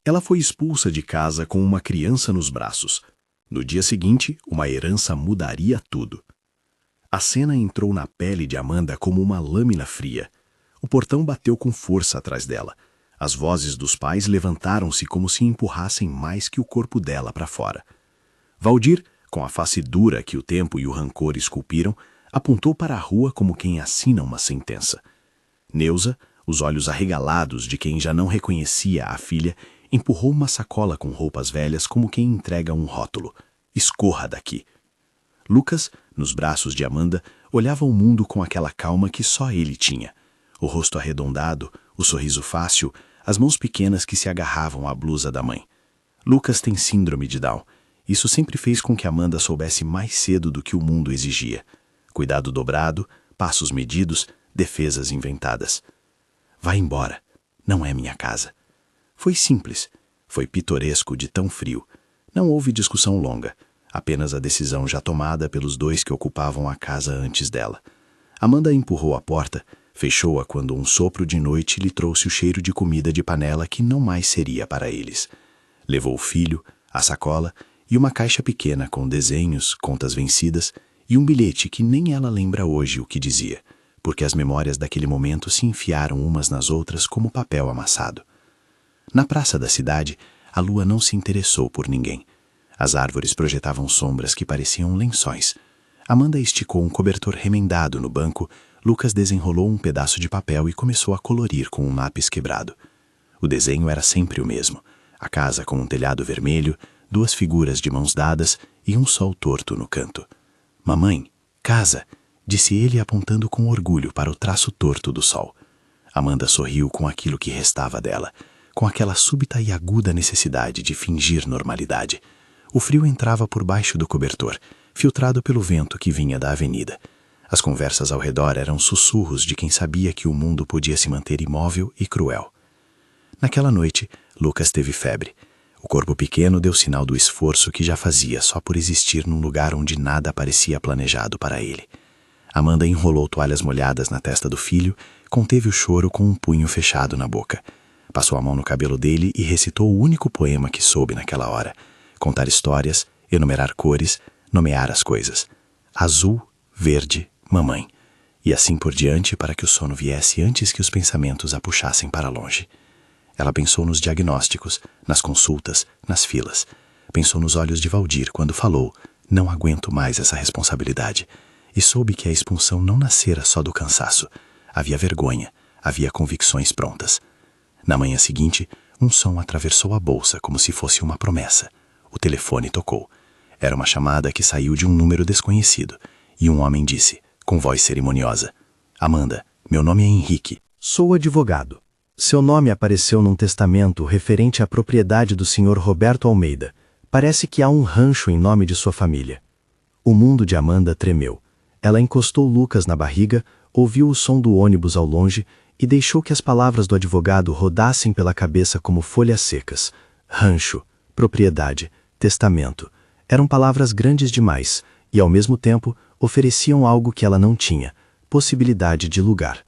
Ela foi expulsa de casa com uma criança nos braços. No dia seguinte, uma herança mudaria tudo. A cena entrou na pele de Amanda como uma lâmina fria. O portão bateu com força atrás dela. As vozes dos pais levantaram-se como se empurrassem mais que o corpo dela para fora. Valdir, com a face dura que o tempo e o rancor esculpiram, apontou para a rua como quem assina uma sentença. Neuza, os olhos arregalados de quem já não reconhecia a filha, empurrou uma sacola com roupas velhas como quem entrega um rótulo. Escorra daqui. Lucas, nos braços de Amanda, olhava o mundo com aquela calma que só ele tinha. O rosto arredondado, o sorriso fácil, as mãos pequenas que se agarravam à blusa da mãe. Lucas tem síndrome de Down. Isso sempre fez com que Amanda soubesse mais cedo do que o mundo exigia. Cuidado dobrado, passos medidos, defesas inventadas. Vai embora. Não é minha casa. Foi simples. Foi pitoresco de tão frio. Não houve discussão longa. Apenas a decisão já tomada pelos dois que ocupavam a casa antes dela. Amanda empurrou a porta, fechou-a quando um sopro de noite lhe trouxe o cheiro de comida de panela que não mais seria para eles. Levou o filho, a sacola e uma caixa pequena com desenhos, contas vencidas e um bilhete que nem ela lembra hoje o que dizia, porque as memórias daquele momento se enfiaram umas nas outras como papel amassado. Na praça da cidade, a lua não se interessou por ninguém. As árvores projetavam sombras que pareciam lençóis. Amanda esticou um cobertor remendado no banco, Lucas desenrolou um pedaço de papel e começou a colorir com um lápis quebrado. O desenho era sempre o mesmo. A casa com um telhado vermelho, duas figuras de mãos dadas e um sol torto no canto. Mamãe, casa, disse ele apontando com orgulho para o traço torto do sol. Amanda sorriu com aquilo que restava dela, com aquela súbita e aguda necessidade de fingir normalidade. O frio entrava por baixo do cobertor, filtrado pelo vento que vinha da avenida. As conversas ao redor eram sussurros de quem sabia que o mundo podia se manter imóvel e cruel. Naquela noite, Lucas teve febre. O corpo pequeno deu sinal do esforço que já fazia só por existir num lugar onde nada parecia planejado para ele. Amanda enrolou toalhas molhadas na testa do filho, conteve o choro com um punho fechado na boca. Passou a mão no cabelo dele e recitou o único poema que soube naquela hora. Contar histórias, enumerar cores, nomear as coisas. Azul, verde, mamãe. E assim por diante para que o sono viesse antes que os pensamentos a puxassem para longe. Ela pensou nos diagnósticos, nas consultas, nas filas. Pensou nos olhos de Valdir quando falou, não aguento mais essa responsabilidade. E soube que a expulsão não nascera só do cansaço. Havia vergonha, havia convicções prontas. Na manhã seguinte, um som atravessou a bolsa como se fosse uma promessa. O telefone tocou. Era uma chamada que saiu de um número desconhecido. E um homem disse, com voz cerimoniosa, Amanda, meu nome é Henrique. Sou advogado. Seu nome apareceu num testamento referente à propriedade do Sr. Roberto Almeida. Parece que há um rancho em nome de sua família. O mundo de Amanda tremeu. Ela encostou Lucas na barriga, ouviu o som do ônibus ao longe e deixou que as palavras do advogado rodassem pela cabeça como folhas secas. Rancho, propriedade, testamento. Eram palavras grandes demais e, ao mesmo tempo, ofereciam algo que ela não tinha, possibilidade de lugar.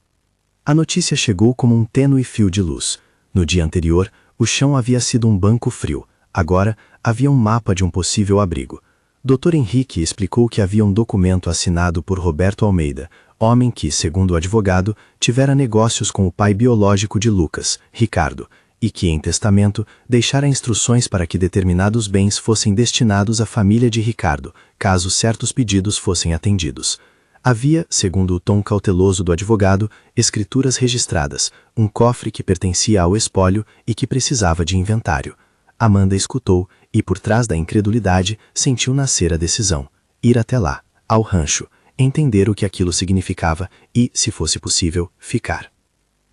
A notícia chegou como um tênue fio de luz. No dia anterior, o chão havia sido um banco frio. Agora, havia um mapa de um possível abrigo. Dr. Henrique explicou que havia um documento assinado por Roberto Almeida, homem que, segundo o advogado, tivera negócios com o pai biológico de Lucas, Ricardo, e que, em testamento, deixara instruções para que determinados bens fossem destinados à família de Ricardo, caso certos pedidos fossem atendidos. Havia, segundo o tom cauteloso do advogado, escrituras registradas, um cofre que pertencia ao espólio e que precisava de inventário. Amanda escutou e, por trás da incredulidade, sentiu nascer a decisão. Ir até lá, ao rancho, entender o que aquilo significava e, se fosse possível, ficar.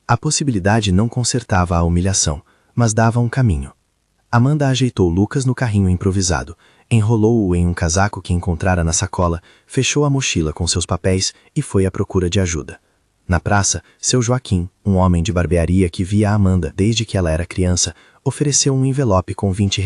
A possibilidade não consertava a humilhação, mas dava um caminho. Amanda ajeitou Lucas no carrinho improvisado, enrolou-o em um casaco que encontrara na sacola, fechou a mochila com seus papéis e foi à procura de ajuda. Na praça, seu Joaquim, um homem de barbearia que via a Amanda desde que ela era criança, ofereceu um envelope com R$ 20,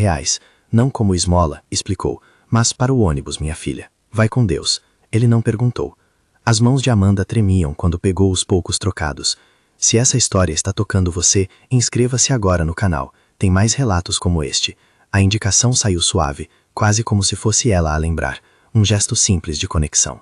não como esmola, explicou, mas para o ônibus, minha filha. Vai com Deus. Ele não perguntou. As mãos de Amanda tremiam quando pegou os poucos trocados. Se essa história está tocando você, inscreva-se agora no canal. tem mais relatos como este. A indicação saiu suave, quase como se fosse ela a lembrar, um gesto simples de conexão.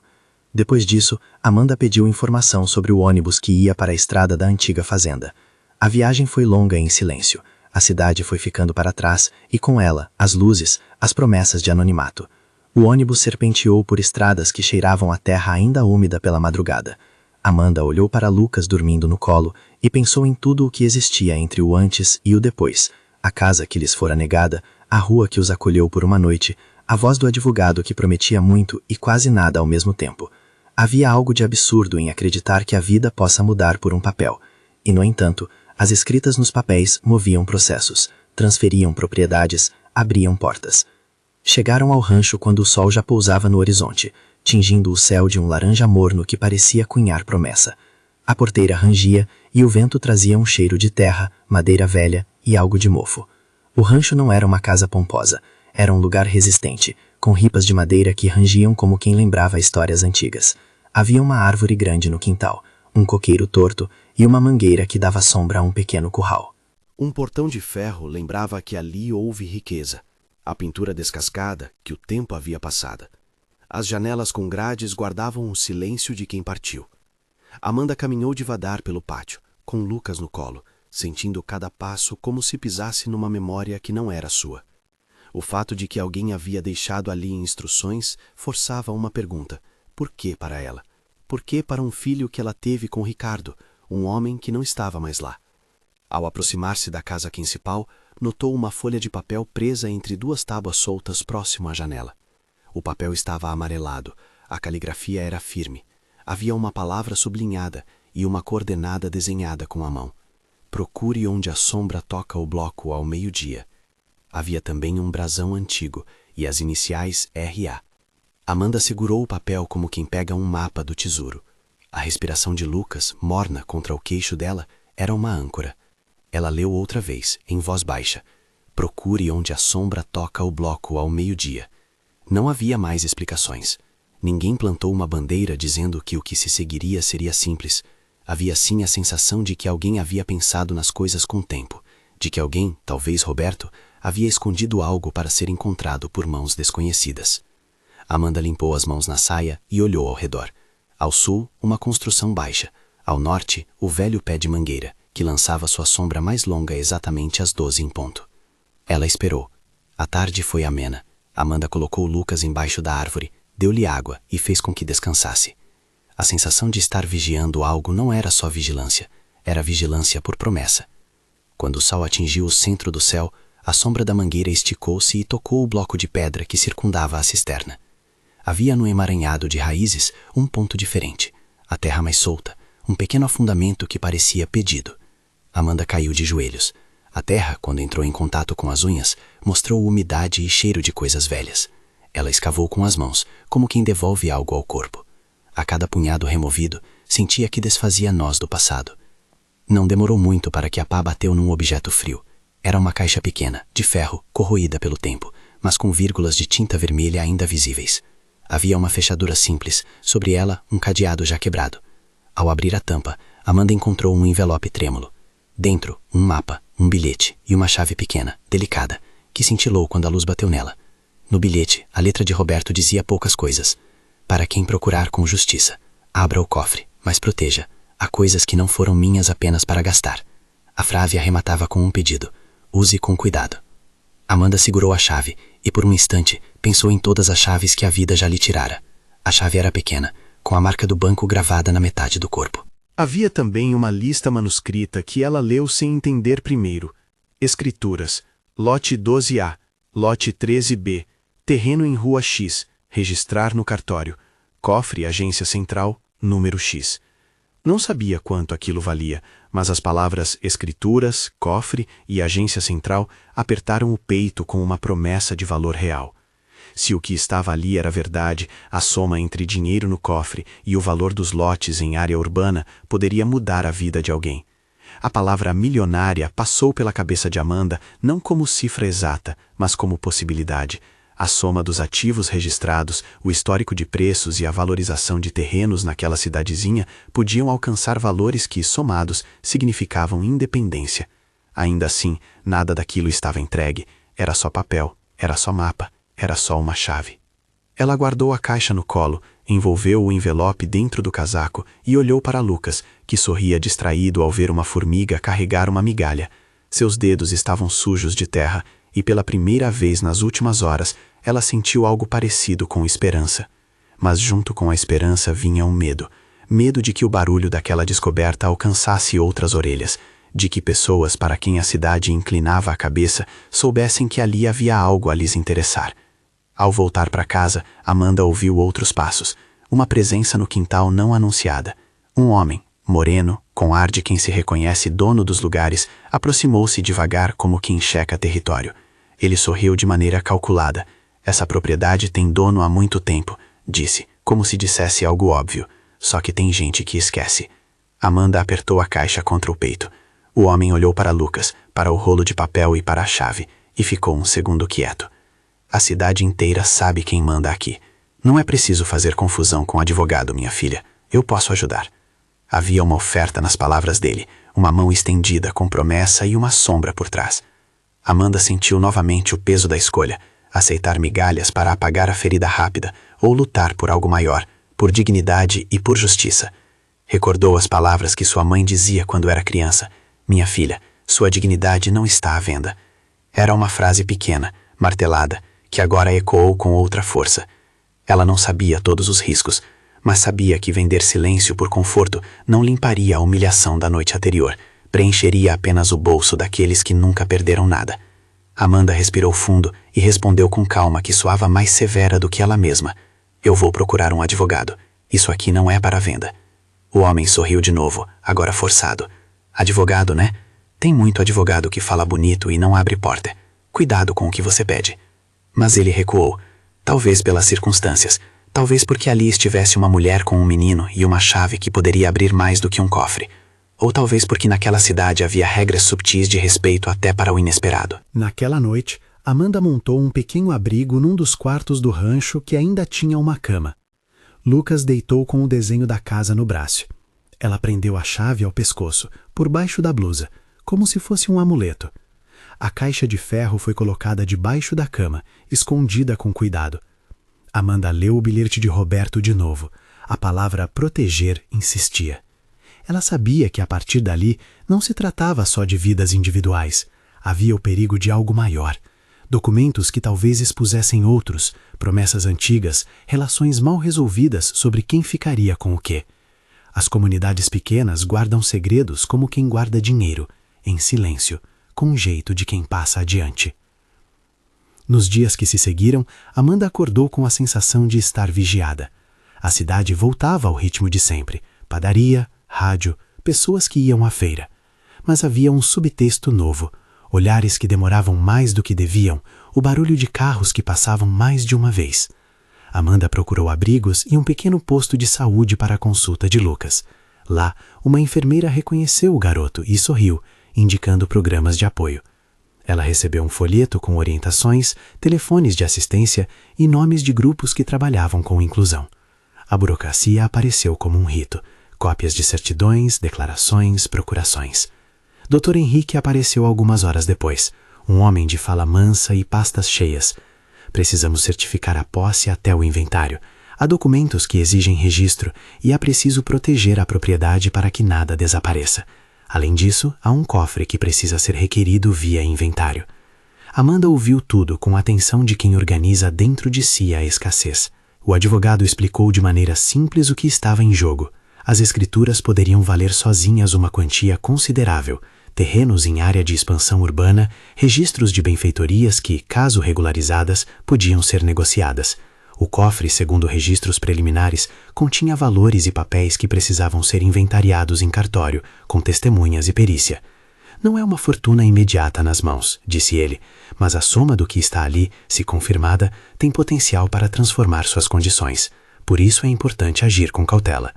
Depois disso, Amanda pediu informação sobre o ônibus que ia para a estrada da antiga fazenda. A viagem foi longa em silêncio. A cidade foi ficando para trás e, com ela, as luzes, as promessas de anonimato. O ônibus serpenteou por estradas que cheiravam a terra ainda úmida pela madrugada. Amanda olhou para Lucas dormindo no colo e pensou em tudo o que existia entre o antes e o depois. A casa que lhes fora negada, a rua que os acolheu por uma noite, a voz do advogado que prometia muito e quase nada ao mesmo tempo. Havia algo de absurdo em acreditar que a vida possa mudar por um papel. E, no entanto, as escritas nos papéis moviam processos, transferiam propriedades, abriam portas. Chegaram ao rancho quando o sol já pousava no horizonte, tingindo o céu de um laranja morno que parecia cunhar promessa. A porteira rangia e o vento trazia um cheiro de terra, madeira velha e algo de mofo. O rancho não era uma casa pomposa, era um lugar resistente, com ripas de madeira que rangiam como quem lembrava histórias antigas. Havia uma árvore grande no quintal, um coqueiro torto e uma mangueira que dava sombra a um pequeno curral. Um portão de ferro lembrava que ali houve riqueza. A pintura descascada, que o tempo havia passado. As janelas com grades guardavam o silêncio de quem partiu. Amanda caminhou devagar pelo pátio, com Lucas no colo, sentindo cada passo como se pisasse numa memória que não era sua. O fato de que alguém havia deixado ali instruções forçava uma pergunta. Por que para ela? Por que para um filho que ela teve com Ricardo, um homem que não estava mais lá? Ao aproximar-se da casa principal, notou uma folha de papel presa entre duas tábuas soltas próximo à janela. O papel estava amarelado, a caligrafia era firme. Havia uma palavra sublinhada e uma coordenada desenhada com a mão. Procure onde a sombra toca o bloco ao meio-dia. Havia também um brasão antigo e as iniciais R.A. Amanda segurou o papel como quem pega um mapa do tesouro. A respiração de Lucas, morna contra o queixo dela, era uma âncora. Ela leu outra vez, em voz baixa. Procure onde a sombra toca o bloco ao meio-dia. Não havia mais explicações. Ninguém plantou uma bandeira dizendo que o que se seguiria seria simples. Havia sim a sensação de que alguém havia pensado nas coisas com tempo, de que alguém, talvez Roberto, havia escondido algo para ser encontrado por mãos desconhecidas. Amanda limpou as mãos na saia e olhou ao redor. Ao sul, uma construção baixa. Ao norte, o velho pé de mangueira, que lançava sua sombra mais longa exatamente às 12 em ponto. Ela esperou. A tarde foi amena. Amanda colocou Lucas embaixo da árvore, deu-lhe água e fez com que descansasse. A sensação de estar vigiando algo não era só vigilância, era vigilância por promessa. Quando o sol atingiu o centro do céu, a sombra da mangueira esticou-se e tocou o bloco de pedra que circundava a cisterna. Havia no emaranhado de raízes um ponto diferente, a terra mais solta, um pequeno afundamento que parecia pedido. Amanda caiu de joelhos. A terra, quando entrou em contato com as unhas, mostrou umidade e cheiro de coisas velhas. Ela escavou com as mãos, como quem devolve algo ao corpo. A cada punhado removido, sentia que desfazia nós do passado. Não demorou muito para que a pá bateu num objeto frio. Era uma caixa pequena, de ferro, corroída pelo tempo, mas com vírgulas de tinta vermelha ainda visíveis. Havia uma fechadura simples, sobre ela um cadeado já quebrado. Ao abrir a tampa, Amanda encontrou um envelope trêmulo. Dentro, um mapa, um bilhete e uma chave pequena, delicada, que cintilou quando a luz bateu nela. No bilhete, a letra de Roberto dizia poucas coisas. Para quem procurar com justiça, abra o cofre, mas proteja. Há coisas que não foram minhas apenas para gastar. A frase arrematava com um pedido. Use com cuidado. Amanda segurou a chave e, por um instante, pensou em todas as chaves que a vida já lhe tirara. A chave era pequena, com a marca do banco gravada na metade do corpo. Havia também uma lista manuscrita que ela leu sem entender primeiro. Escrituras. Lote 12A. Lote 13B. Terreno em Rua X. Registrar no cartório. Cofre, Agência Central, número X. Não sabia quanto aquilo valia, mas as palavras escrituras, cofre e agência central apertaram o peito com uma promessa de valor real. Se o que estava ali era verdade, a soma entre dinheiro no cofre e o valor dos lotes em área urbana poderia mudar a vida de alguém. A palavra milionária passou pela cabeça de Amanda não como cifra exata, mas como possibilidade. A soma dos ativos registrados, o histórico de preços e a valorização de terrenos naquela cidadezinha podiam alcançar valores que, somados, significavam independência. Ainda assim, nada daquilo estava entregue. Era só papel, era só mapa, era só uma chave. Ela guardou a caixa no colo, envolveu o envelope dentro do casaco e olhou para Lucas, que sorria distraído ao ver uma formiga carregar uma migalha. Seus dedos estavam sujos de terra e pela primeira vez nas últimas horas ela sentiu algo parecido com esperança. Mas junto com a esperança vinha um medo. Medo de que o barulho daquela descoberta alcançasse outras orelhas, de que pessoas para quem a cidade inclinava a cabeça soubessem que ali havia algo a lhes interessar. Ao voltar para casa, Amanda ouviu outros passos, uma presença no quintal não anunciada. Um homem, moreno, com ar de quem se reconhece dono dos lugares, aproximou-se devagar como quem checa território. Ele sorriu de maneira calculada. Essa propriedade tem dono há muito tempo, disse, como se dissesse algo óbvio. Só que tem gente que esquece. Amanda apertou a caixa contra o peito. O homem olhou para Lucas, para o rolo de papel e para a chave, e ficou um segundo quieto. A cidade inteira sabe quem manda aqui. Não é preciso fazer confusão com o advogado, minha filha. Eu posso ajudar. Havia uma oferta nas palavras dele, uma mão estendida com promessa e uma sombra por trás. Amanda sentiu novamente o peso da escolha, aceitar migalhas para apagar a ferida rápida ou lutar por algo maior, por dignidade e por justiça. Recordou as palavras que sua mãe dizia quando era criança. Minha filha, sua dignidade não está à venda. Era uma frase pequena, martelada, que agora ecoou com outra força. Ela não sabia todos os riscos, mas sabia que vender silêncio por conforto não limparia a humilhação da noite anterior, preencheria apenas o bolso daqueles que nunca perderam nada. Amanda respirou fundo e respondeu com calma que soava mais severa do que ela mesma. Eu vou procurar um advogado. Isso aqui não é para venda. O homem sorriu de novo, agora forçado. Advogado, né? Tem muito advogado que fala bonito e não abre porta. Cuidado com o que você pede. Mas ele recuou. Talvez pelas circunstâncias. Talvez porque ali estivesse uma mulher com um menino e uma chave que poderia abrir mais do que um cofre. Ou talvez porque naquela cidade havia regras subtis de respeito até para o inesperado. Naquela noite, Amanda montou um pequeno abrigo num dos quartos do rancho que ainda tinha uma cama. Lucas deitou com o desenho da casa no braço. Ela prendeu a chave ao pescoço, por baixo da blusa, como se fosse um amuleto. A caixa de ferro foi colocada debaixo da cama, escondida com cuidado. Amanda leu o bilhete de Roberto de novo. A palavra proteger insistia. Ela sabia que a partir dali não se tratava só de vidas individuais. Havia o perigo de algo maior. Documentos que talvez expusessem outros, promessas antigas, relações mal resolvidas sobre quem ficaria com o quê. As comunidades pequenas guardam segredos como quem guarda dinheiro, em silêncio, com jeito de quem passa adiante. Nos dias que se seguiram, Amanda acordou com a sensação de estar vigiada. A cidade voltava ao ritmo de sempre. Padaria, rádio, pessoas que iam à feira. Mas havia um subtexto novo. Olhares que demoravam mais do que deviam, o barulho de carros que passavam mais de uma vez. Amanda procurou abrigos e um pequeno posto de saúde para a consulta de Lucas. Lá, uma enfermeira reconheceu o garoto e sorriu, indicando programas de apoio. Ela recebeu um folheto com orientações, telefones de assistência e nomes de grupos que trabalhavam com inclusão. A burocracia apareceu como um rito. Cópias de certidões, declarações, procurações. Dr. Henrique apareceu algumas horas depois, um homem de fala mansa e pastas cheias. Precisamos certificar a posse até o inventário. Há documentos que exigem registro e é preciso proteger a propriedade para que nada desapareça. Além disso, há um cofre que precisa ser requerido via inventário. Amanda ouviu tudo com a atenção de quem organiza dentro de si a escassez. O advogado explicou de maneira simples o que estava em jogo. As escrituras poderiam valer sozinhas uma quantia considerável, terrenos em área de expansão urbana, registros de benfeitorias que, caso regularizadas, podiam ser negociadas. O cofre, segundo registros preliminares, continha valores e papéis que precisavam ser inventariados em cartório, com testemunhas e perícia. Não é uma fortuna imediata nas mãos, disse ele, mas a soma do que está ali, se confirmada, tem potencial para transformar suas condições. Por isso é importante agir com cautela.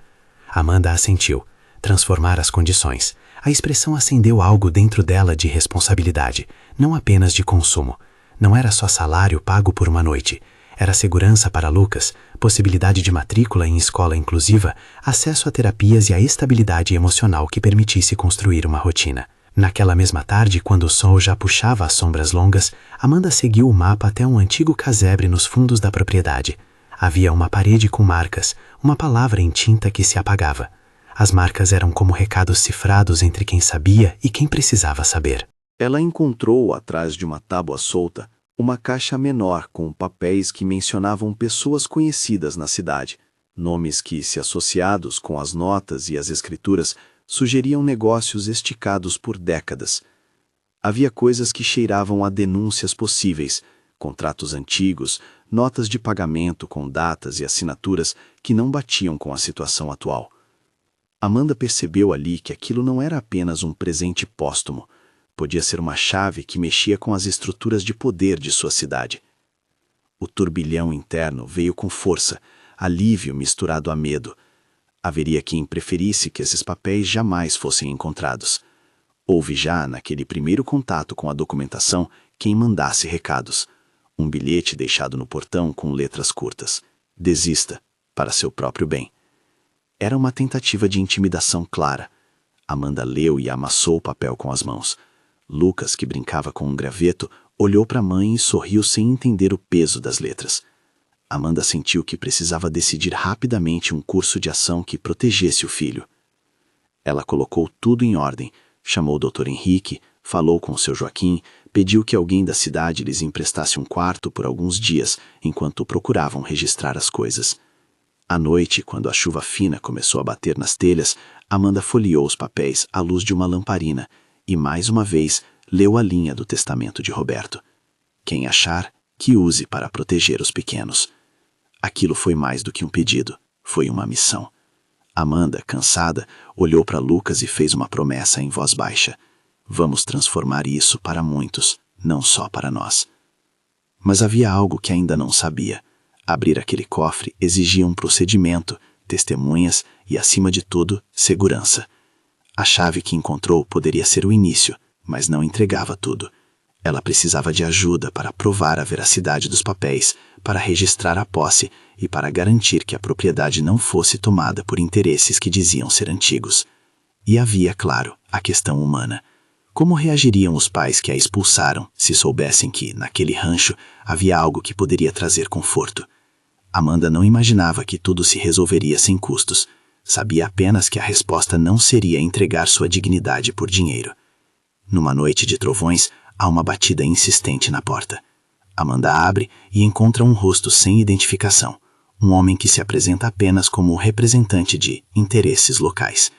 Amanda assentiu. Transformar as condições. A expressão acendeu algo dentro dela de responsabilidade, não apenas de consumo. Não era só salário pago por uma noite. Era segurança para Lucas, possibilidade de matrícula em escola inclusiva, acesso a terapias e a estabilidade emocional que permitisse construir uma rotina. Naquela mesma tarde, quando o sol já puxava as sombras longas, Amanda seguiu o mapa até um antigo casebre nos fundos da propriedade. Havia uma parede com marcas, uma palavra em tinta que se apagava. As marcas eram como recados cifrados entre quem sabia e quem precisava saber. Ela encontrou, atrás de uma tábua solta, uma caixa menor com papéis que mencionavam pessoas conhecidas na cidade, nomes que, se associados com as notas e as escrituras, sugeriam negócios esticados por décadas. Havia coisas que cheiravam a denúncias possíveis, contratos antigos, notas de pagamento com datas e assinaturas que não batiam com a situação atual. Amanda percebeu ali que aquilo não era apenas um presente póstumo, podia ser uma chave que mexia com as estruturas de poder de sua cidade. O turbilhão interno veio com força, alívio misturado a medo. Haveria quem preferisse que esses papéis jamais fossem encontrados. Houve já, naquele primeiro contato com a documentação, quem mandasse recados. Um bilhete deixado no portão com letras curtas. Desista, para seu próprio bem. Era uma tentativa de intimidação clara. Amanda leu e amassou o papel com as mãos. Lucas, que brincava com um graveto, olhou para a mãe e sorriu sem entender o peso das letras. Amanda sentiu que precisava decidir rapidamente um curso de ação que protegesse o filho. Ela colocou tudo em ordem, chamou o Dr. Henrique, falou com o seu Joaquim, pediu que alguém da cidade lhes emprestasse um quarto por alguns dias, enquanto procuravam registrar as coisas. À noite, quando a chuva fina começou a bater nas telhas, Amanda folheou os papéis à luz de uma lamparina e, mais uma vez, leu a linha do testamento de Roberto. Quem achar, que use para proteger os pequenos. Aquilo foi mais do que um pedido, foi uma missão. Amanda, cansada, olhou para Lucas e fez uma promessa em voz baixa. Vamos transformar isso para muitos, não só para nós. Mas havia algo que ainda não sabia. Abrir aquele cofre exigia um procedimento, testemunhas e, acima de tudo, segurança. A chave que encontrou poderia ser o início, mas não entregava tudo. Ela precisava de ajuda para provar a veracidade dos papéis, para registrar a posse e para garantir que a propriedade não fosse tomada por interesses que diziam ser antigos. E havia, claro, a questão humana. Como reagiriam os pais que a expulsaram se soubessem que, naquele rancho, havia algo que poderia trazer conforto? Amanda não imaginava que tudo se resolveria sem custos. Sabia apenas que a resposta não seria entregar sua dignidade por dinheiro. Numa noite de trovões, há uma batida insistente na porta. Amanda abre e encontra um rosto sem identificação. Um homem que se apresenta apenas como o representante de interesses locais.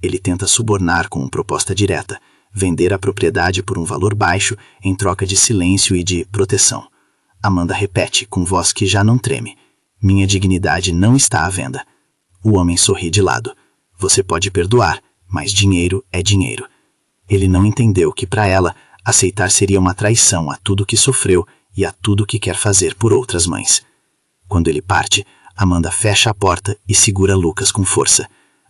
Ele tenta subornar com uma proposta direta, vender a propriedade por um valor baixo em troca de silêncio e de proteção. Amanda repete com voz que já não treme. Minha dignidade não está à venda. O homem sorri de lado. Você pode perdoar, mas dinheiro é dinheiro. Ele não entendeu que para ela, aceitar seria uma traição a tudo que sofreu e a tudo que quer fazer por outras mães. Quando ele parte, Amanda fecha a porta e segura Lucas com força.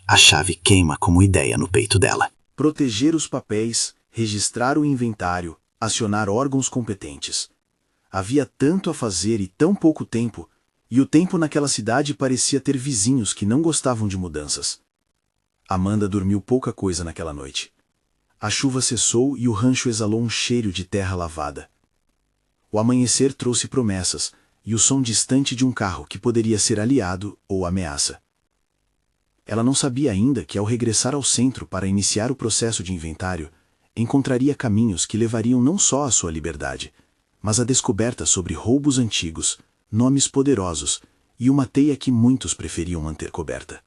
A chave queima como ideia no peito dela. Proteger os papéis, registrar o inventário, acionar órgãos competentes. Havia tanto a fazer e tão pouco tempo, e o tempo naquela cidade parecia ter vizinhos que não gostavam de mudanças. Amanda dormiu pouca coisa naquela noite. A chuva cessou e o rancho exalou um cheiro de terra lavada. O amanhecer trouxe promessas e o som distante de um carro que poderia ser aliado ou ameaça. Ela não sabia ainda que, ao regressar ao centro para iniciar o processo de inventário, encontraria caminhos que levariam não só à sua liberdade, mas a descoberta sobre roubos antigos, nomes poderosos e uma teia que muitos preferiam manter coberta.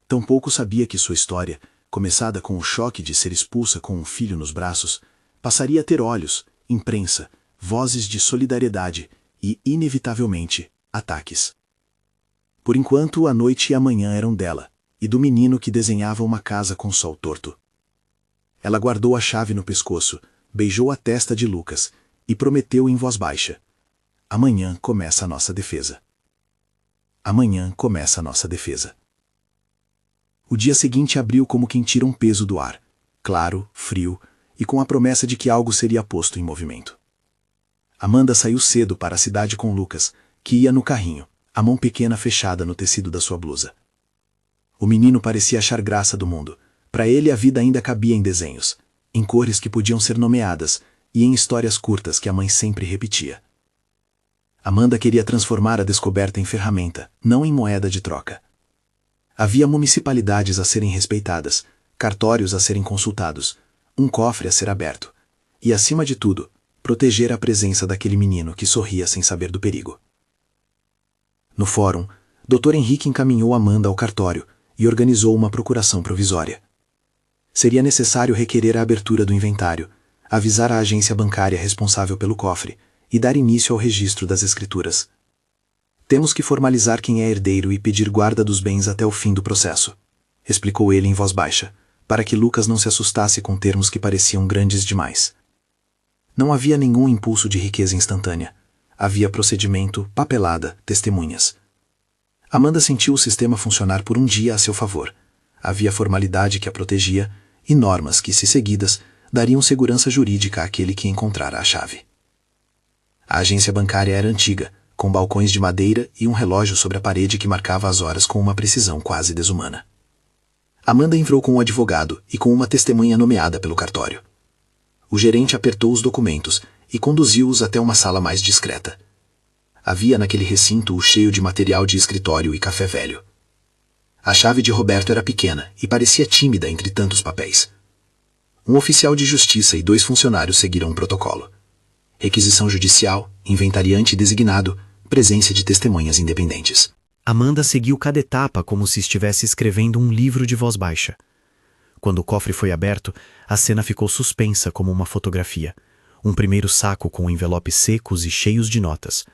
Tampouco sabia que sua história, começada com o choque de ser expulsa com um filho nos braços, passaria a ter olhos, imprensa, vozes de solidariedade e, inevitavelmente, ataques. Por enquanto, a noite e a manhã eram dela, e do menino que desenhava uma casa com sol torto. Ela guardou a chave no pescoço, beijou a testa de Lucas e prometeu em voz baixa: amanhã começa a nossa defesa. Amanhã começa a nossa defesa. O dia seguinte abriu como quem tira um peso do ar, claro, frio, e com a promessa de que algo seria posto em movimento. Amanda saiu cedo para a cidade com Lucas, que ia no carrinho, a mão pequena fechada no tecido da sua blusa. O menino parecia achar graça do mundo. Para ele a vida ainda cabia em desenhos. em cores que podiam ser nomeadas e em histórias curtas que a mãe sempre repetia. Amanda queria transformar a descoberta em ferramenta, não em moeda de troca. Havia municipalidades a serem respeitadas, cartórios a serem consultados, um cofre a ser aberto. E, acima de tudo, proteger a presença daquele menino que sorria sem saber do perigo. No fórum, Dr. Henrique encaminhou Amanda ao cartório e organizou uma procuração provisória. Seria necessário requerer a abertura do inventário, avisar a agência bancária responsável pelo cofre e dar início ao registro das escrituras. Temos que formalizar quem é herdeiro e pedir guarda dos bens até o fim do processo, explicou ele em voz baixa, para que Lucas não se assustasse com termos que pareciam grandes demais. Não havia nenhum impulso de riqueza instantânea. Havia procedimento, papelada, testemunhas. Amanda sentiu o sistema funcionar por um dia a seu favor. Havia formalidade que a protegia e normas que, se seguidas, dariam segurança jurídica àquele que encontrara a chave. A agência bancária era antiga, com balcões de madeira e um relógio sobre a parede que marcava as horas com uma precisão quase desumana. Amanda entrou com um advogado e com uma testemunha nomeada pelo cartório. O gerente apertou os documentos e conduziu-os até uma sala mais discreta. Havia naquele recinto o cheio de material de escritório e café velho. A chave de Roberto era pequena e parecia tímida entre tantos papéis. Um oficial de justiça e 2 funcionários seguiram o protocolo. Requisição judicial, inventariante designado, presença de testemunhas independentes. Amanda seguiu cada etapa como se estivesse escrevendo um livro de voz baixa. Quando o cofre foi aberto, a cena ficou suspensa como uma fotografia. Um primeiro saco com envelopes secos e cheios de notas.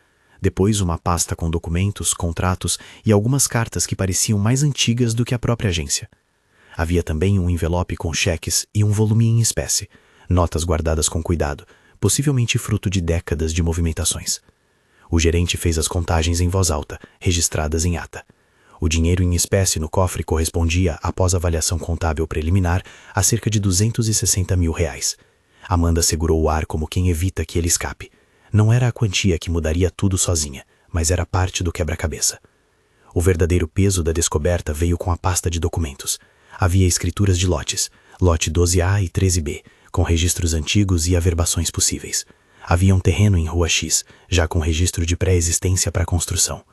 Depois uma pasta com documentos, contratos e algumas cartas que pareciam mais antigas do que a própria agência. Havia também um envelope com cheques e um volume em espécie, notas guardadas com cuidado, possivelmente fruto de décadas de movimentações. O gerente fez as contagens em voz alta, registradas em ata. O dinheiro em espécie no cofre correspondia, após avaliação contábil preliminar, a cerca de R$260 mil. Amanda segurou o ar como quem evita que ele escape. Não era a quantia que mudaria tudo sozinha, mas era parte do quebra-cabeça. O verdadeiro peso da descoberta veio com a pasta de documentos. Havia escrituras de lotes, lote 12A e 13B, com registros antigos e averbações possíveis. Havia um terreno em Rua X, já com registro de pré-existência para construção.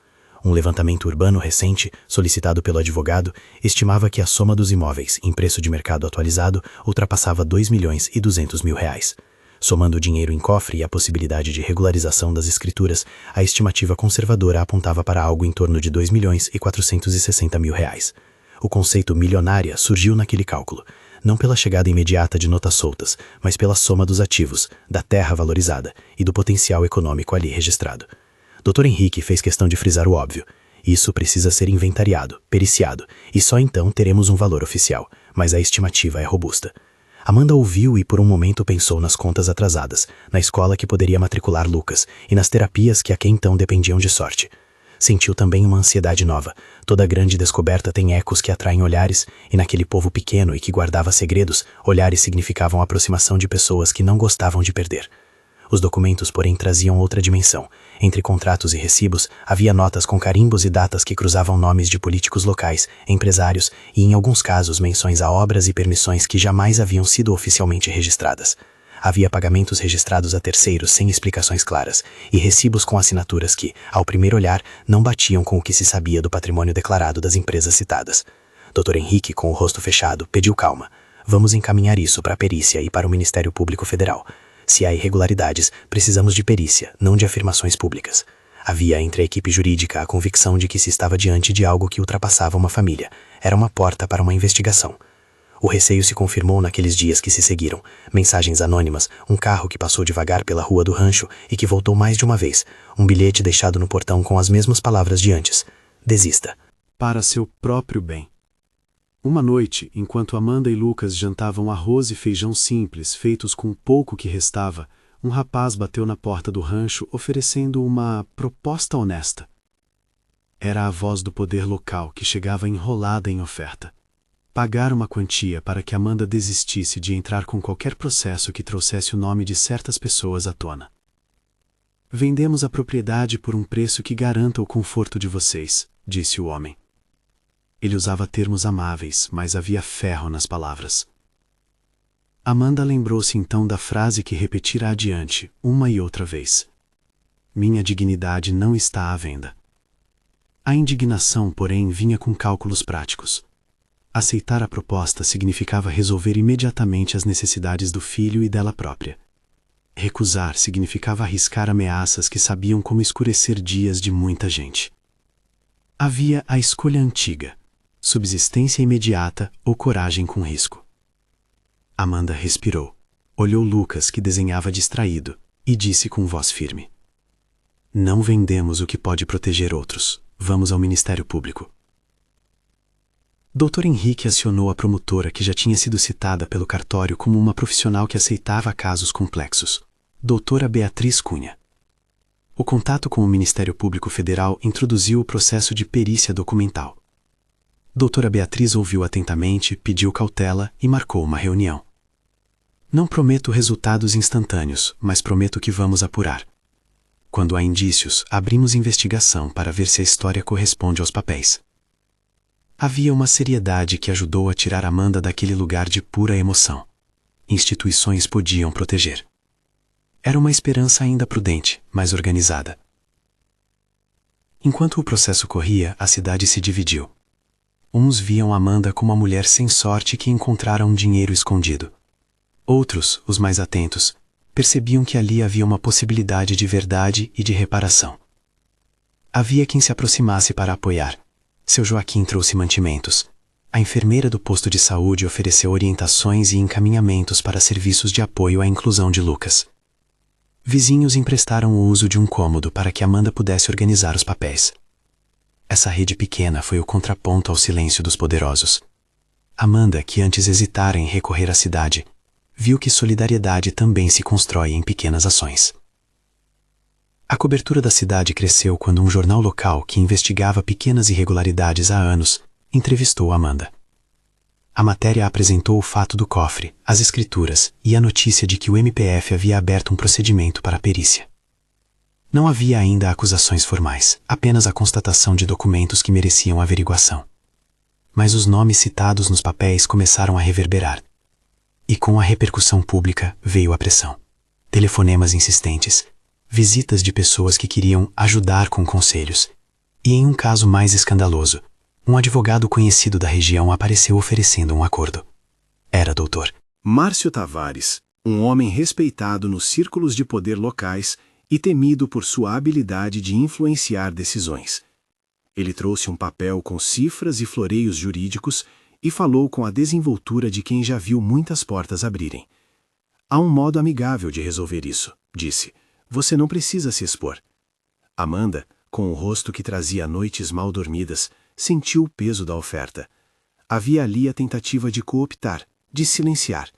Um levantamento urbano recente, solicitado pelo advogado, estimava que a soma dos imóveis, em preço de mercado atualizado, ultrapassava R$2.200.000. Somando o dinheiro em cofre e a possibilidade de regularização das escrituras, a estimativa conservadora apontava para algo em torno de R$2.460.000. O conceito milionária surgiu naquele cálculo, não pela chegada imediata de notas soltas, mas pela soma dos ativos, da terra valorizada e do potencial econômico ali registrado. Dr. Henrique fez questão de frisar o óbvio. Isso precisa ser inventariado, periciado, e só então teremos um valor oficial, mas a estimativa é robusta. Amanda ouviu e por um momento pensou nas contas atrasadas, na escola que poderia matricular Lucas e nas terapias que até então dependiam de sorte. Sentiu também uma ansiedade nova. Toda grande descoberta tem ecos que atraem olhares, e naquele povo pequeno e que guardava segredos, olhares significavam a aproximação de pessoas que não gostavam de perder. Os documentos, porém, traziam outra dimensão. Entre contratos e recibos, havia notas com carimbos e datas que cruzavam nomes de políticos locais, empresários e, em alguns casos, menções a obras e permissões que jamais haviam sido oficialmente registradas. Havia pagamentos registrados a terceiros sem explicações claras e recibos com assinaturas que, ao primeiro olhar, não batiam com o que se sabia do patrimônio declarado das empresas citadas. Dr. Henrique, com o rosto fechado, pediu calma. Vamos encaminhar isso para a perícia e para o Ministério Público Federal. Se há irregularidades, precisamos de perícia, não de afirmações públicas. Havia entre a equipe jurídica a convicção de que se estava diante de algo que ultrapassava uma família. Era uma porta para uma investigação. O receio se confirmou naqueles dias que se seguiram. Mensagens anônimas, um carro que passou devagar pela rua do rancho e que voltou mais de uma vez, um bilhete deixado no portão com as mesmas palavras de antes. Desista. Para seu próprio bem. Uma noite, enquanto Amanda e Lucas jantavam arroz e feijão simples, feitos com o pouco que restava, um rapaz bateu na porta do rancho oferecendo uma proposta honesta. Era a voz do poder local que chegava enrolada em oferta. Pagar uma quantia para que Amanda desistisse de entrar com qualquer processo que trouxesse o nome de certas pessoas à tona. Vendemos a propriedade por um preço que garanta o conforto de vocês, disse o homem. Ele usava termos amáveis, mas havia ferro nas palavras. Amanda lembrou-se então da frase que repetira adiante, uma e outra vez. Minha dignidade não está à venda. A indignação, porém, vinha com cálculos práticos. Aceitar a proposta significava resolver imediatamente as necessidades do filho e dela própria. Recusar significava arriscar ameaças que sabiam como escurecer dias de muita gente. Havia a escolha antiga, subsistência imediata ou coragem com risco. Amanda respirou, olhou Lucas, que desenhava distraído, e disse com voz firme: Não vendemos o que pode proteger outros. Vamos ao Ministério Público. Dr. Henrique acionou a promotora, que já tinha sido citada pelo cartório como uma profissional que aceitava casos complexos, doutora Beatriz Cunha. O contato com o Ministério Público Federal introduziu o processo de perícia documental. Doutora Beatriz ouviu atentamente, pediu cautela e marcou uma reunião. Não prometo resultados instantâneos, mas prometo que vamos apurar. Quando há indícios, abrimos investigação para ver se a história corresponde aos papéis. Havia uma seriedade que ajudou a tirar Amanda daquele lugar de pura emoção. Instituições podiam proteger. Era uma esperança ainda prudente, mas organizada. Enquanto o processo corria, a cidade se dividiu. Uns viam Amanda como uma mulher sem sorte que encontrara um dinheiro escondido. Outros, os mais atentos, percebiam que ali havia uma possibilidade de verdade e de reparação. Havia quem se aproximasse para apoiar. Seu Joaquim trouxe mantimentos. A enfermeira do posto de saúde ofereceu orientações e encaminhamentos para serviços de apoio à inclusão de Lucas. Vizinhos emprestaram o uso de um cômodo para que Amanda pudesse organizar os papéis. Essa rede pequena foi o contraponto ao silêncio dos poderosos. Amanda, que antes hesitara em recorrer à cidade, viu que solidariedade também se constrói em pequenas ações. A cobertura da cidade cresceu quando um jornal local, que investigava pequenas irregularidades há anos, entrevistou Amanda. A matéria apresentou o fato do cofre, as escrituras e a notícia de que o MPF havia aberto um procedimento para a perícia. Não havia ainda acusações formais, apenas a constatação de documentos que mereciam averiguação. Mas os nomes citados nos papéis começaram a reverberar. E com a repercussão pública veio a pressão. Telefonemas insistentes, visitas de pessoas que queriam ajudar com conselhos. E em um caso mais escandaloso, um advogado conhecido da região apareceu oferecendo um acordo. Era doutor Márcio Tavares, um homem respeitado nos círculos de poder locais e temido por sua habilidade de influenciar decisões. Ele trouxe um papel com cifras e floreios jurídicos e falou com a desenvoltura de quem já viu muitas portas abrirem. Há um modo amigável de resolver isso, disse. Você não precisa se expor. Amanda, com o rosto que trazia noites mal dormidas, sentiu o peso da oferta. Havia ali a tentativa de cooptar, de silenciar.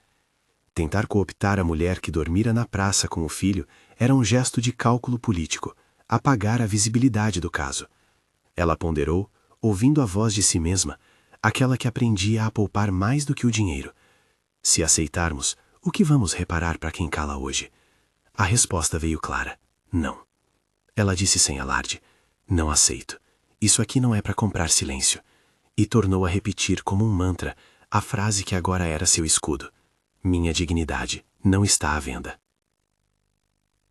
Tentar cooptar a mulher que dormira na praça com o filho era um gesto de cálculo político, apagar a visibilidade do caso. Ela ponderou, ouvindo a voz de si mesma, aquela que aprendia a poupar mais do que o dinheiro. Se aceitarmos, o que vamos reparar para quem cala hoje? A resposta veio clara: não. Ela disse sem alarde: não aceito. Isso aqui não é para comprar silêncio. E tornou a repetir como um mantra a frase que agora era seu escudo: minha dignidade não está à venda.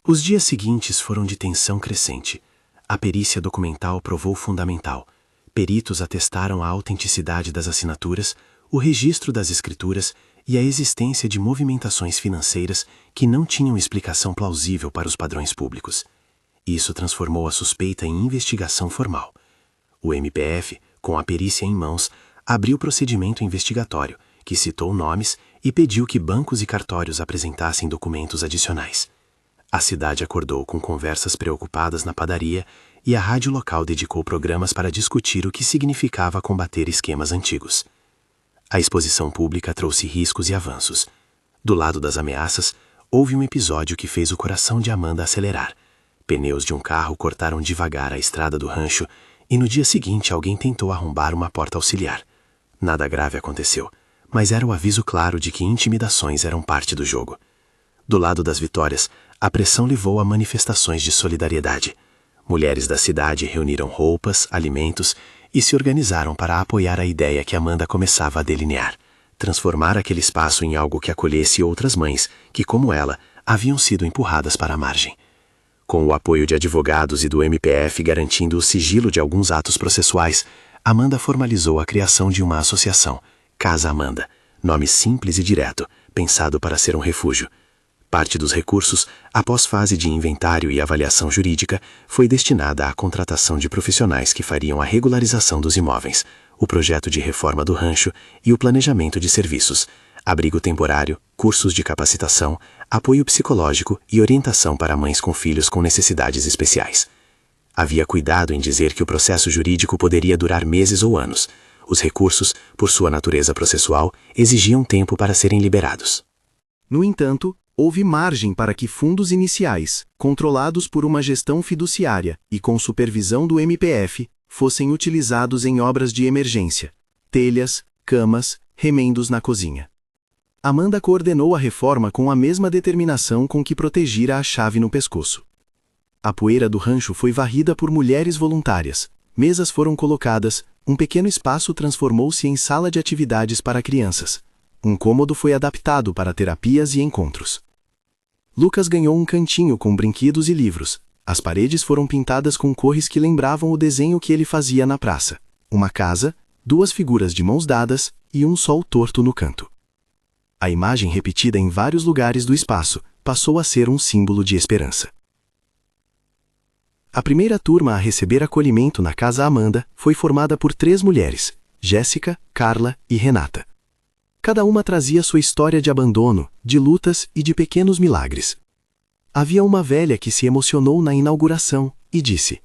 Os dias seguintes foram de tensão crescente. A perícia documental provou fundamental. Peritos atestaram a autenticidade das assinaturas, o registro das escrituras e a existência de movimentações financeiras que não tinham explicação plausível para os padrões públicos. Isso transformou a suspeita em investigação formal. O MPF, com a perícia em mãos, abriu procedimento investigatório, que citou nomes e pediu que bancos e cartórios apresentassem documentos adicionais. A cidade acordou com conversas preocupadas na padaria e a rádio local dedicou programas para discutir o que significava combater esquemas antigos. A exposição pública trouxe riscos e avanços. Do lado das ameaças, houve um episódio que fez o coração de Amanda acelerar. Pneus de um carro cortaram devagar a estrada do rancho e no dia seguinte alguém tentou arrombar uma porta auxiliar. Nada grave aconteceu, mas era o aviso claro de que intimidações eram parte do jogo. Do lado das vitórias, a pressão levou a manifestações de solidariedade. Mulheres da cidade reuniram roupas, alimentos e se organizaram para apoiar a ideia que Amanda começava a delinear: transformar aquele espaço em algo que acolhesse outras mães que, como ela, haviam sido empurradas para a margem. Com o apoio de advogados e do MPF garantindo o sigilo de alguns atos processuais, Amanda formalizou a criação de uma associação, Casa Amanda, nome simples e direto, pensado para ser um refúgio. Parte dos recursos, após fase de inventário e avaliação jurídica, foi destinada à contratação de profissionais que fariam a regularização dos imóveis, o projeto de reforma do rancho e o planejamento de serviços, abrigo temporário, cursos de capacitação, apoio psicológico e orientação para mães com filhos com necessidades especiais. Havia cuidado em dizer que o processo jurídico poderia durar meses ou anos. Os recursos, por sua natureza processual, exigiam tempo para serem liberados. No entanto, houve margem para que fundos iniciais, controlados por uma gestão fiduciária e com supervisão do MPF, fossem utilizados em obras de emergência, telhas, camas, remendos na cozinha. Amanda coordenou a reforma com a mesma determinação com que protegira a chave no pescoço. A poeira do rancho foi varrida por mulheres voluntárias, mesas foram colocadas, um pequeno espaço transformou-se em sala de atividades para crianças. Um cômodo foi adaptado para terapias e encontros. Lucas ganhou um cantinho com brinquedos e livros. As paredes foram pintadas com cores que lembravam o desenho que ele fazia na praça. Uma casa, duas figuras de mãos dadas e um sol torto no canto. A imagem repetida em vários lugares do espaço passou a ser um símbolo de esperança. A primeira turma a receber acolhimento na Casa Amanda foi formada por 3 mulheres, Jéssica, Carla e Renata. Cada uma trazia sua história de abandono, de lutas e de pequenos milagres. Havia uma velha que se emocionou na inauguração e disse: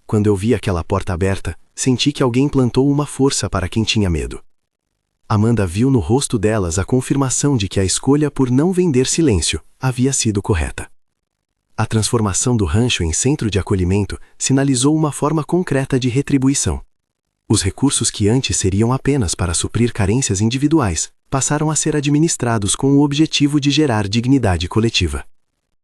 "Quando eu vi aquela porta aberta, senti que alguém plantou uma força para quem tinha medo." Amanda viu no rosto delas a confirmação de que a escolha por não vender silêncio havia sido correta. A transformação do rancho em centro de acolhimento sinalizou uma forma concreta de retribuição. Os recursos que antes seriam apenas para suprir carências individuais passaram a ser administrados com o objetivo de gerar dignidade coletiva.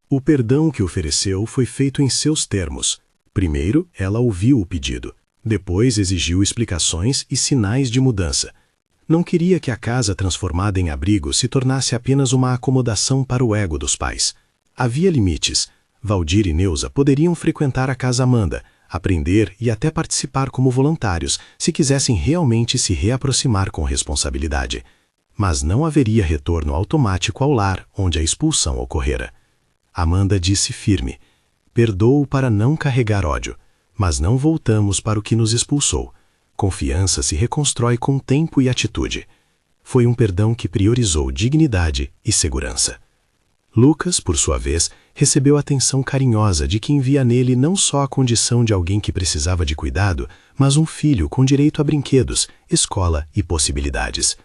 O perdão que ofereceu foi feito em seus termos. Primeiro, ela ouviu o pedido. Depois, exigiu explicações e sinais de mudança. Não queria que a casa transformada em abrigo se tornasse apenas uma acomodação para o ego dos pais. Havia limites. Valdir e Neuza poderiam frequentar a Casa Amanda, aprender e até participar como voluntários, se quisessem realmente se reaproximar com responsabilidade. Mas não haveria retorno automático ao lar onde a expulsão ocorrera. Amanda disse firme: "Perdoo para não carregar ódio, mas não voltamos para o que nos expulsou. Confiança se reconstrói com tempo e atitude." Foi um perdão que priorizou dignidade e segurança. Lucas, por sua vez, recebeu a atenção carinhosa de quem via nele não só a condição de alguém que precisava de cuidado, mas um filho com direito a brinquedos, escola e possibilidades.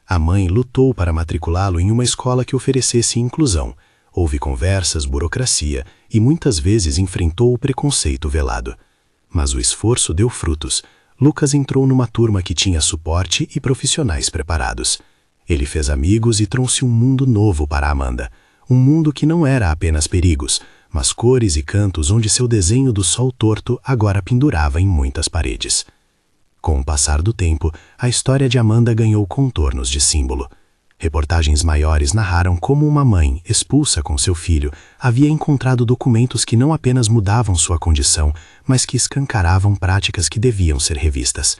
A mãe lutou para matriculá-lo em uma escola que oferecesse inclusão. Houve conversas, burocracia e muitas vezes enfrentou o preconceito velado. Mas o esforço deu frutos. Lucas entrou numa turma que tinha suporte e profissionais preparados. Ele fez amigos e trouxe um mundo novo para Amanda. Um mundo que não era apenas perigos, mas cores e cantos onde seu desenho do sol torto agora pendurava em muitas paredes. Com o passar do tempo, a história de Amanda ganhou contornos de símbolo. Reportagens maiores narraram como uma mãe, expulsa com seu filho, havia encontrado documentos que não apenas mudavam sua condição, mas que escancaravam práticas que deviam ser revistas.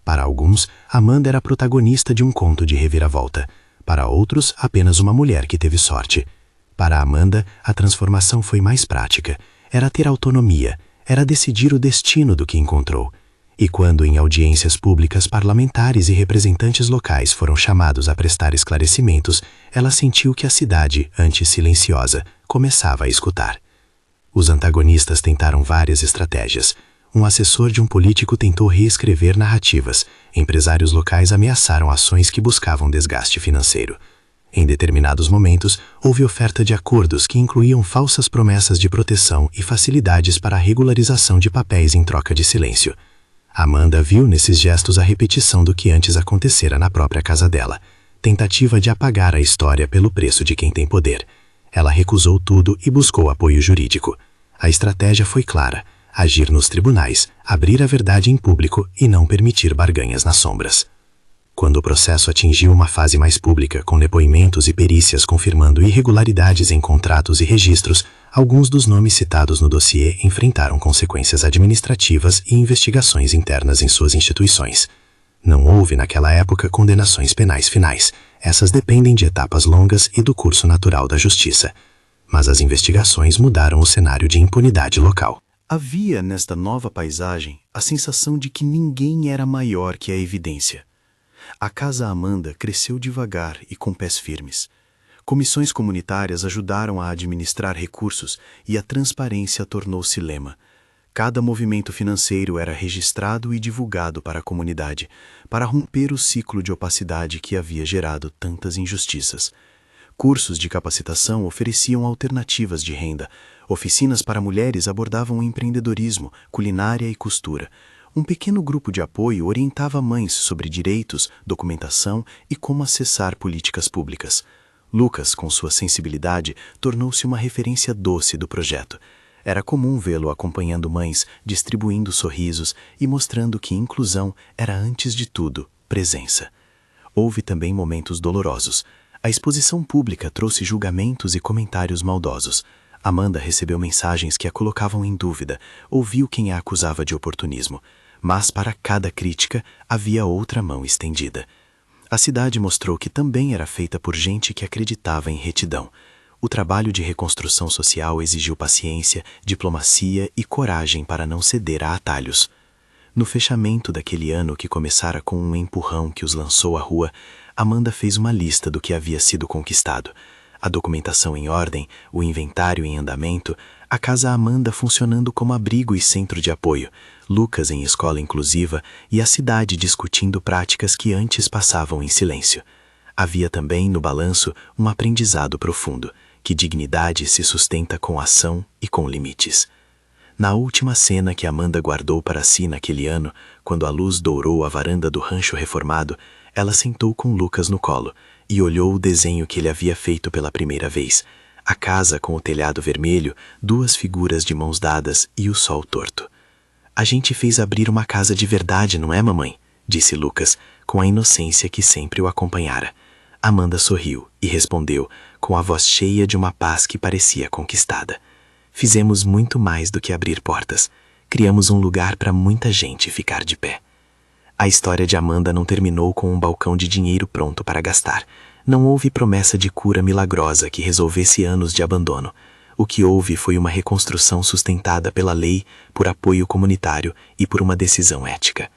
Para alguns, Amanda era a protagonista de um conto de reviravolta. Para outros, apenas uma mulher que teve sorte. Para Amanda, a transformação foi mais prática. Era ter autonomia, era decidir o destino do que encontrou. E quando em audiências públicas parlamentares e representantes locais foram chamados a prestar esclarecimentos, ela sentiu que a cidade, antes silenciosa, começava a escutar. Os antagonistas tentaram várias estratégias. Um assessor de um político tentou reescrever narrativas. Empresários locais ameaçaram ações que buscavam desgaste financeiro. Em determinados momentos, houve oferta de acordos que incluíam falsas promessas de proteção e facilidades para a regularização de papéis em troca de silêncio. Amanda viu nesses gestos a repetição do que antes acontecera na própria casa dela. Tentativa de apagar a história pelo preço de quem tem poder. Ela recusou tudo e buscou apoio jurídico. A estratégia foi clara: agir nos tribunais, abrir a verdade em público e não permitir barganhas nas sombras. Quando o processo atingiu uma fase mais pública, com depoimentos e perícias confirmando irregularidades em contratos e registros, alguns dos nomes citados no dossiê enfrentaram consequências administrativas e investigações internas em suas instituições. Não houve naquela época condenações penais finais. Essas dependem de etapas longas e do curso natural da justiça. Mas as investigações mudaram o cenário de impunidade local. Havia nesta nova paisagem a sensação de que ninguém era maior que a evidência. A Casa Amanda cresceu devagar e com pés firmes. Comissões comunitárias ajudaram a administrar recursos e a transparência tornou-se lema. Cada movimento financeiro era registrado e divulgado para a comunidade, para romper o ciclo de opacidade que havia gerado tantas injustiças. Cursos de capacitação ofereciam alternativas de renda. Oficinas para mulheres abordavam o empreendedorismo, culinária e costura. Um pequeno grupo de apoio orientava mães sobre direitos, documentação e como acessar políticas públicas. Lucas, com sua sensibilidade, tornou-se uma referência doce do projeto. Era comum vê-lo acompanhando mães, distribuindo sorrisos e mostrando que inclusão era, antes de tudo, presença. Houve também momentos dolorosos. A exposição pública trouxe julgamentos e comentários maldosos. Amanda recebeu mensagens que a colocavam em dúvida, ouviu quem a acusava de oportunismo. Mas para cada crítica havia outra mão estendida. A cidade mostrou que também era feita por gente que acreditava em retidão. O trabalho de reconstrução social exigiu paciência, diplomacia e coragem para não ceder a atalhos. No fechamento daquele ano que começara com um empurrão que os lançou à rua, Amanda fez uma lista do que havia sido conquistado. A documentação em ordem, o inventário em andamento, a Casa Amanda funcionando como abrigo e centro de apoio, Lucas em escola inclusiva e a cidade discutindo práticas que antes passavam em silêncio. Havia também, no balanço, um aprendizado profundo, que dignidade se sustenta com ação e com limites. Na última cena que Amanda guardou para si naquele ano, quando a luz dourou a varanda do rancho reformado, ela sentou com Lucas no colo e olhou o desenho que ele havia feito pela primeira vez. A casa com o telhado vermelho, duas figuras de mãos dadas e o sol torto. A gente fez abrir uma casa de verdade, não é, mamãe? Disse Lucas, com a inocência que sempre o acompanhara. Amanda sorriu e respondeu, com a voz cheia de uma paz que parecia conquistada. Fizemos muito mais do que abrir portas. Criamos um lugar para muita gente ficar de pé. A história de Amanda não terminou com um balcão de dinheiro pronto para gastar. Não houve promessa de cura milagrosa que resolvesse anos de abandono. O que houve foi uma reconstrução sustentada pela lei, por apoio comunitário e por uma decisão ética.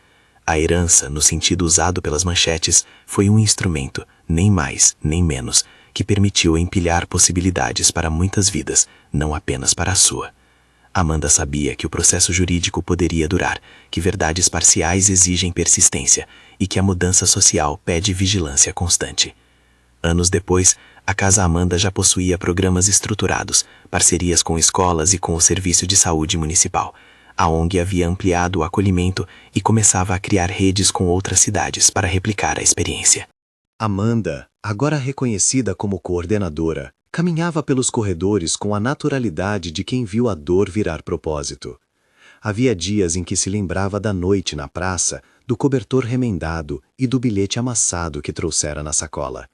A herança, no sentido usado pelas manchetes, foi um instrumento, nem mais, nem menos, que permitiu empilhar possibilidades para muitas vidas, não apenas para a sua. Amanda sabia que o processo jurídico poderia durar, que verdades parciais exigem persistência e que a mudança social pede vigilância constante. Anos depois, a Casa Amanda já possuía programas estruturados, parcerias com escolas e com o Serviço de Saúde Municipal. A ONG havia ampliado o acolhimento e começava a criar redes com outras cidades para replicar a experiência. Amanda, agora reconhecida como coordenadora, caminhava pelos corredores com a naturalidade de quem viu a dor virar propósito. Havia dias em que se lembrava da noite na praça, do cobertor remendado e do bilhete amassado que trouxera na sacola.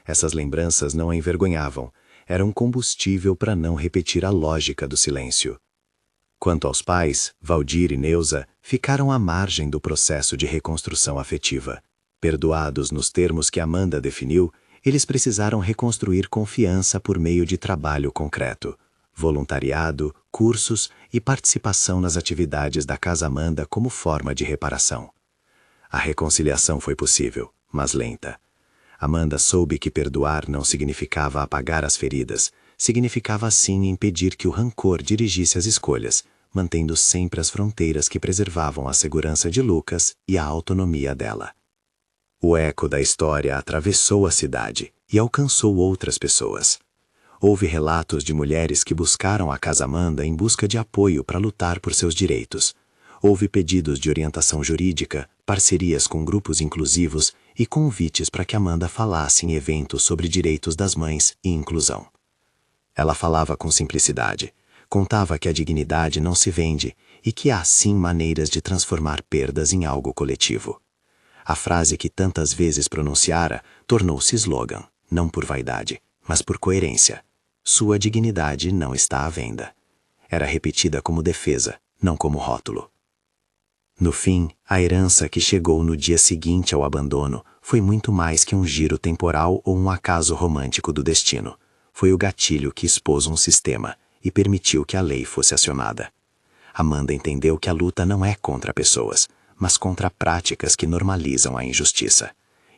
Essas lembranças não a envergonhavam, eram combustível para não repetir a lógica do silêncio. Quanto aos pais, Valdir e Neuza ficaram à margem do processo de reconstrução afetiva. Perdoados nos termos que Amanda definiu, eles precisaram reconstruir confiança por meio de trabalho concreto, voluntariado, cursos e participação nas atividades da Casa Amanda como forma de reparação. A reconciliação foi possível, mas lenta. Amanda soube que perdoar não significava apagar as feridas, significava sim impedir que o rancor dirigisse as escolhas, mantendo sempre as fronteiras que preservavam a segurança de Lucas e a autonomia dela. O eco da história atravessou a cidade e alcançou outras pessoas. Houve relatos de mulheres que buscaram a Casa Amanda em busca de apoio para lutar por seus direitos. Houve pedidos de orientação jurídica, parcerias com grupos inclusivos e convites para que Amanda falasse em eventos sobre direitos das mães e inclusão. Ela falava com simplicidade, contava que a dignidade não se vende e que há sim maneiras de transformar perdas em algo coletivo. A frase que tantas vezes pronunciara tornou-se slogan, não por vaidade, mas por coerência. Sua dignidade não está à venda. Era repetida como defesa, não como rótulo. No fim, a herança que chegou no dia seguinte ao abandono foi muito mais que um giro temporal ou um acaso romântico do destino. Foi o gatilho que expôs um sistema e permitiu que a lei fosse acionada. Amanda entendeu que a luta não é contra pessoas, mas contra práticas que normalizam a injustiça.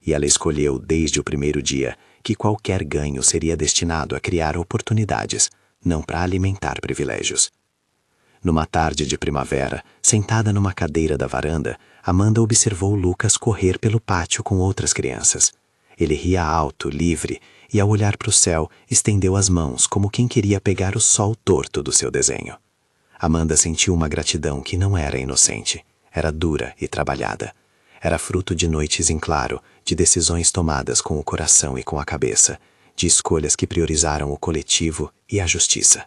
E ela escolheu desde o primeiro dia que qualquer ganho seria destinado a criar oportunidades, não para alimentar privilégios. Numa tarde de primavera, sentada numa cadeira da varanda, Amanda observou Lucas correr pelo pátio com outras crianças. Ele ria alto, livre, e ao olhar para o céu, estendeu as mãos como quem queria pegar o sol torto do seu desenho. Amanda sentiu uma gratidão que não era inocente, era dura e trabalhada. Era fruto de noites em claro, de decisões tomadas com o coração e com a cabeça, de escolhas que priorizaram o coletivo e a justiça.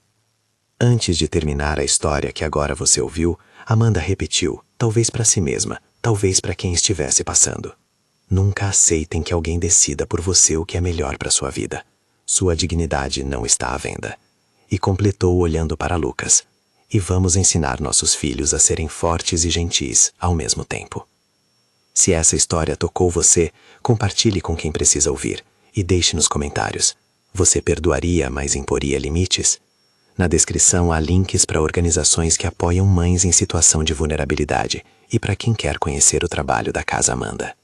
Antes de terminar a história que agora você ouviu, Amanda repetiu, talvez para si mesma, talvez para quem estivesse passando. Nunca aceitem que alguém decida por você o que é melhor para sua vida. Sua dignidade não está à venda. E completou olhando para Lucas. E vamos ensinar nossos filhos a serem fortes e gentis ao mesmo tempo. Se essa história tocou você, compartilhe com quem precisa ouvir e deixe nos comentários. Você perdoaria, mas imporia limites? Na descrição há links para organizações que apoiam mães em situação de vulnerabilidade e para quem quer conhecer o trabalho da Casa Amanda.